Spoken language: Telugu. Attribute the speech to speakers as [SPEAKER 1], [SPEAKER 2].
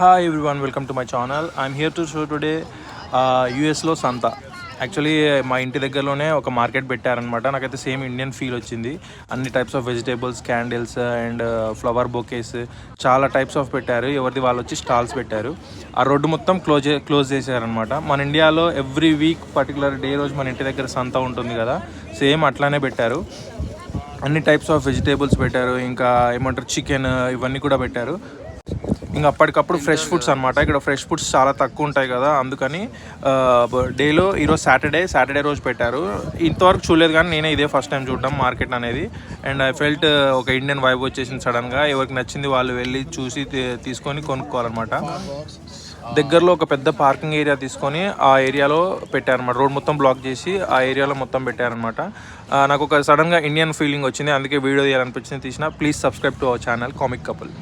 [SPEAKER 1] Hi everyone, welcome to my channel. I'm here to show today యూఎస్లో సంత. యాక్చువల్లీ మా ఇంటి దగ్గరలోనే ఒక మార్కెట్ పెట్టారనమాట. నాకైతే సేమ్ ఇండియన్ ఫీల్ వచ్చింది. అన్ని types of vegetables, candles and flower bouquets చాలా టైప్స్ ఆఫ్ పెట్టారు. ఎవరిది వాళ్ళు వచ్చి స్టాల్స్ పెట్టారు. ఆ రోడ్డు మొత్తం క్లోజ్ చేశారనమాట. మన ఇండియాలో ఎవ్రీ వీక్ పర్టికులర్ డే రోజు మన ఇంటి దగ్గర సంత ఉంటుంది కదా, సేమ్ అట్లానే పెట్టారు. అన్ని టైప్స్ ఆఫ్ వెజిటేబుల్స్ పెట్టారు, ఇంకా ఏమంటారు చికెన్, ఇవన్నీ కూడా పెట్టారు. ఇంకా అప్పటికప్పుడు ఫ్రెష్ ఫుడ్స్ అనమాట. ఇక్కడ ఫ్రెష్ ఫుడ్స్ చాలా తక్కువ ఉంటాయి కదా, అందుకని డేలో ఈరోజు సాటర్డే రోజు పెట్టారు. ఇంతవరకు చూడలేదు కానీ నేనే ఇదే ఫస్ట్ టైం చూడడం మార్కెట్ అనేది. అండ్ ఐ ఫెల్ట్ ఒక ఇండియన్ వైబ్ వచ్చేసింది సడన్గా. ఎవరికి నచ్చింది వాళ్ళు వెళ్ళి చూసి తీసుకొని కొనుక్కోవాలన్నమాట. దగ్గరలో ఒక పెద్ద పార్కింగ్ ఏరియా తీసుకొని ఆ ఏరియాలో పెట్టారనమాట. రోడ్ మొత్తం బ్లాక్ చేసి ఆ ఏరియాలో మొత్తం పెట్టారనమాట. నాకు ఒక సడన్గా ఇండియన్ ఫీలింగ్ వచ్చింది, అందుకే వీడియో తీయాలనిపించింది, తీసిన. Please subscribe to our channel comic couple.